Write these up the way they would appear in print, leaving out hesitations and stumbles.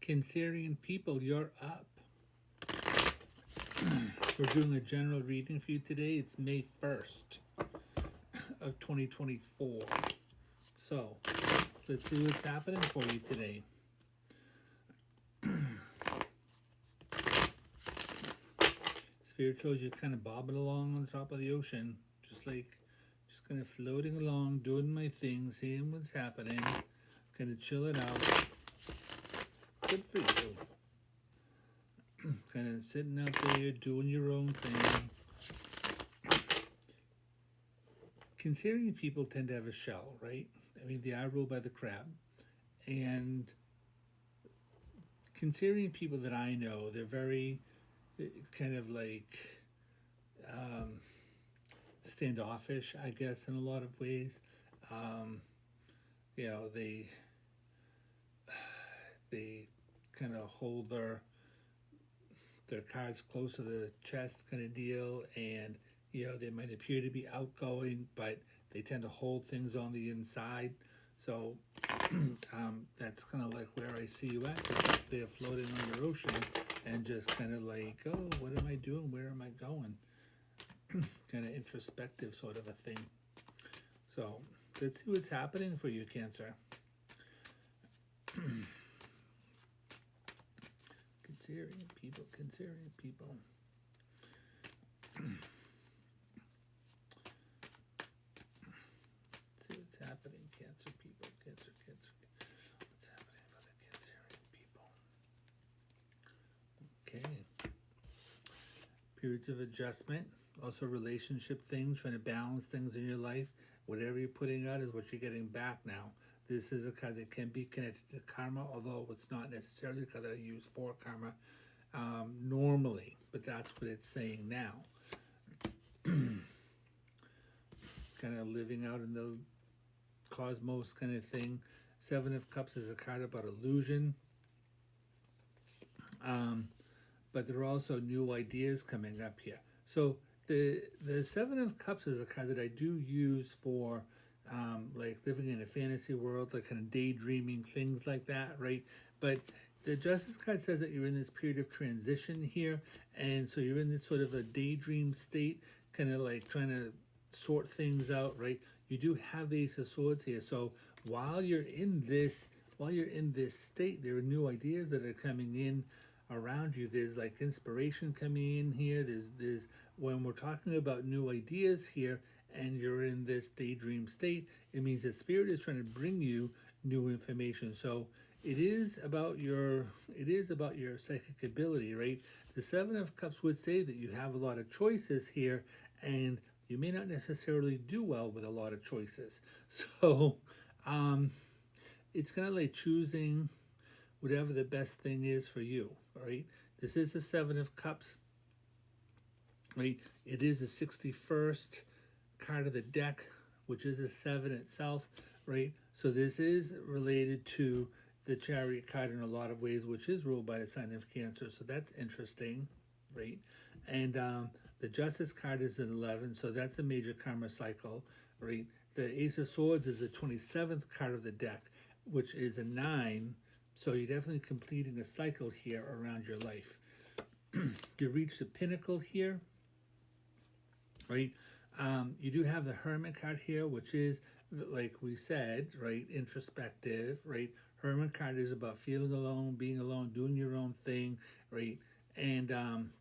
Cancerian people, you're up. We're doing a general reading for you today. It's May 1st of 2024. So, let's see what's happening for you today. Spirit shows you kind of bobbing along on the top of the ocean, just kind of floating along, doing my thing, seeing what's happening, kind of chill it out. Good for you. Kind of sitting out there, doing your own thing. Cancerian people tend to have a shell, right? I mean, they are ruled by the crab. And Cancerian people that I know, they're very kind of like standoffish, I guess, in a lot of ways. They kind of hold their cards close to the chest kind of deal, and they might appear to be outgoing, but they tend to hold things on the inside. So that's kind of like where I see you at. They're floating on the ocean and just kind of like, oh, what am I doing? Where am I going? Kind of introspective sort of a thing. So let's see what's happening for you, Cancer. Cancerian people. Let's see what's happening, Cancer people. Cancer. What's happening for the Cancerian people? Okay. Periods of adjustment. Also relationship things, trying to balance things in your life. Whatever you're putting out is what you're getting back now. This is a card that can be connected to karma, although it's not necessarily a card that I use for karma normally, but that's what it's saying now. Kind of living out in the cosmos kind of thing. Seven of Cups is a card about illusion. But there are also new ideas coming up here. So the Seven of Cups is a card that I do use for like living in a fantasy world, like kind of daydreaming, things like that, right? But the Justice card says that you're in this period of transition here, and so you're in this sort of a daydream state, kind of like trying to sort things out, right? You do have the Ace of Swords here, so while you're in this state, there are new ideas that are coming in around you. There's like inspiration coming in here. There's when we're talking about new ideas here and you're in this daydream state, it means that Spirit is trying to bring you new information. So it is about your psychic ability, right? The Seven of Cups would say that you have a lot of choices here, and you may not necessarily do well with a lot of choices. So it's kind of like choosing whatever the best thing is for you, right? This is the Seven of Cups, right? It is the 61st card of the deck, which is a 7 itself, right? So this is related to the Chariot card in a lot of ways, which is ruled by the sign of Cancer. So that's interesting, right? And the Justice card is an 11, so that's a major karma cycle, right? The Ace of Swords is the 27th card of the deck, which is a 9. So you're definitely completing a cycle here around your life. You reach the pinnacle here, right? You do have the Hermit card here, which is, like we said, right, introspective, right? Hermit card is about feeling alone, being alone, doing your own thing, right? And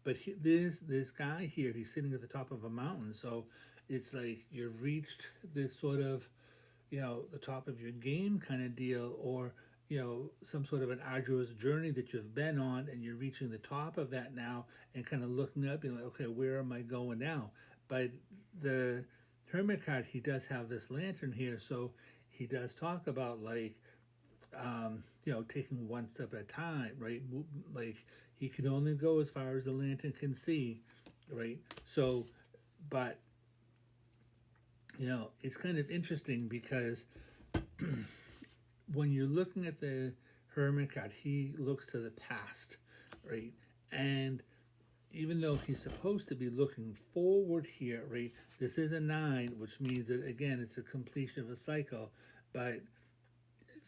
but this guy here, he's sitting at the top of a mountain, so it's like you've reached this sort of, the top of your game kind of deal, or some sort of an arduous journey that you've been on, and you're reaching the top of that now and kind of looking up and like, okay, where am I going now? But the Hermit card, he does have this lantern here, so he does talk about like, taking one step at a time, right? Like he can only go as far as the lantern can see, right? So, but, it's kind of interesting because when you're looking at the Hermit card, he looks to the past, right? And even though he's supposed to be looking forward here, right? This is a 9, which means that, again, it's a completion of a cycle. But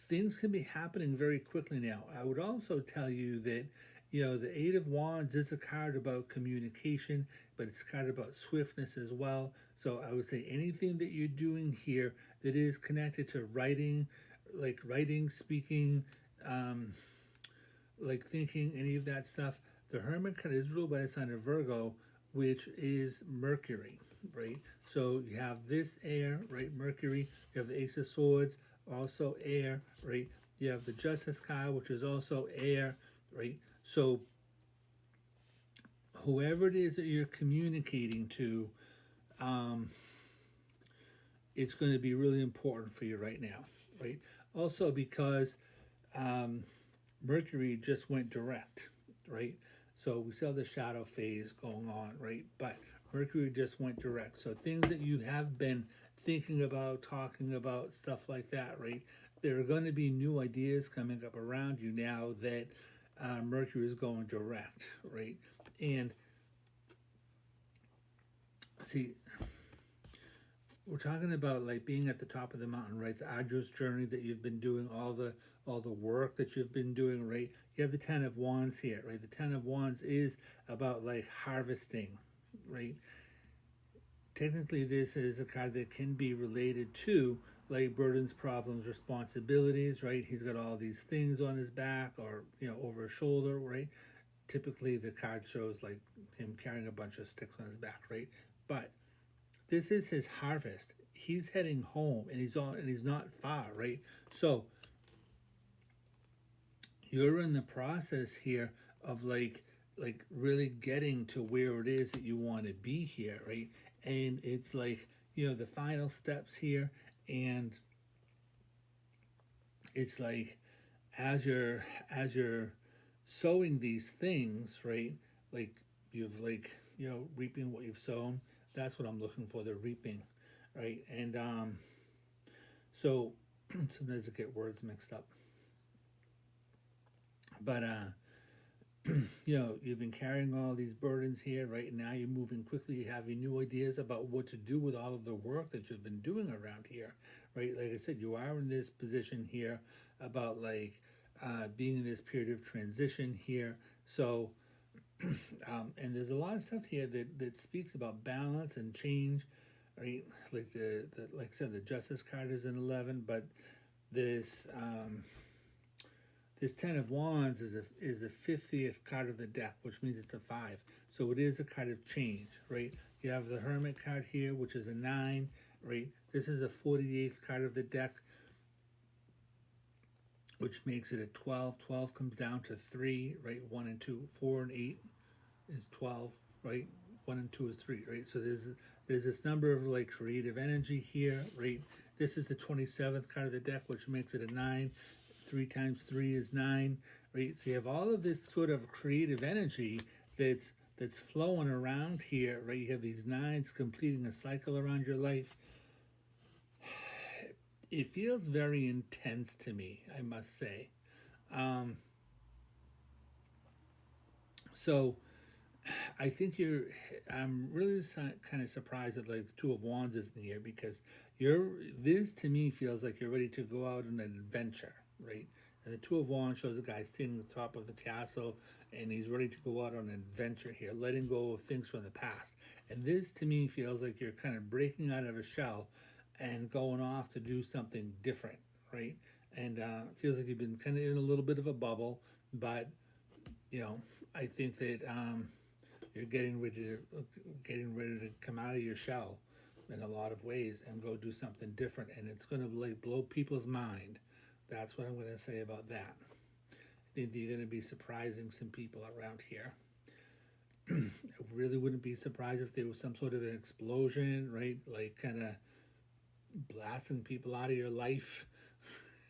things can be happening very quickly now. I would also tell you that, the Eight of Wands is a card about communication, but it's a card about swiftness as well. So I would say anything that you're doing here that is connected to writing, like writing, speaking, like thinking, any of that stuff. The Hermit card is ruled by the sign of Virgo, which is Mercury, right? So you have this air, right? Mercury. You have the Ace of Swords, also air, right? You have the Justice card, which is also air, right? So whoever it is that you're communicating to, it's going to be really important for you right now, right? Also because Mercury just went direct, right? So we saw the shadow phase going on, right? But Mercury just went direct. So things that you have been thinking about, talking about, stuff like that, right? There are going to be new ideas coming up around you now that Mercury is going direct, right? And see, we're talking about like being at the top of the mountain, right? The arduous journey that you've been doing, all the work that you've been doing, right? You have the Ten of Wands here, right? The Ten of Wands is about like harvesting, right? Technically, this is a card that can be related to like burdens, problems, responsibilities, right? He's got all these things on his back or, over his shoulder, right? Typically, the card shows like him carrying a bunch of sticks on his back, right? But this is his harvest. He's heading home, and he's not far, right? So you're in the process here of like really getting to where it is that you want to be here, right? And it's like, the final steps here, and it's like as you're sowing these things, right? Like you've like, reaping what you've sown. That's what I'm looking for, the reaping, right? And so sometimes I get words mixed up. But you've been carrying all these burdens here, right? And now you're moving quickly, you're having new ideas about what to do with all of the work that you've been doing around here, right? Like I said, you are in this position here about like being in this period of transition here. So and there's a lot of stuff here that speaks about balance and change, right? Like the like I said, the Justice card is an 11, but this this Ten of Wands is a 50th card of the deck, which means it's a 5. So it is a card of change, right? You have the Hermit card here, which is a 9, right? This is a 48th card of the deck, which makes it a 12. 12 comes down to 3, right? 1 and 2. 4 and 8 is 12, right? 1 and 2 is 3, right? So there's this number of like creative energy here, right? This is the 27th card of the deck, which makes it a 9. 3 times 3 is 9, right? So you have all of this sort of creative energy that's flowing around here, right? You have these 9s completing a cycle around your life. It feels very intense to me, I must say. So I think I'm really kind of surprised that like the Two of Wands isn't here, because this to me feels like you're ready to go out on an adventure, right? And the Two of Wands shows a guy standing at the top of the castle, and he's ready to go out on an adventure here, letting go of things from the past. And this to me feels like you're kind of breaking out of a shell and going off to do something different, right? And feels like you've been kind of in a little bit of a bubble, but I think that you're getting ready to come out of your shell in a lot of ways and go do something different, and it's going to like blow people's mind. That's what I'm going to say about that. I think you're going to be surprising some people around here. I really wouldn't be surprised if there was some sort of an explosion, right? Like kind of blasting people out of your life,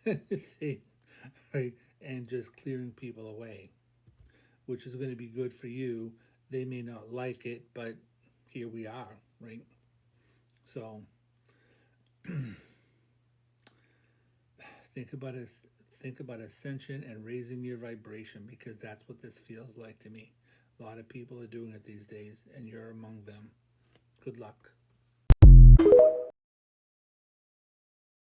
right? And just clearing people away, which is going to be good for you. They may not like it, but here we are, right? So think about ascension and raising your vibration, because that's what this feels like to me. A lot of people are doing it these days, and you're among them. Good luck.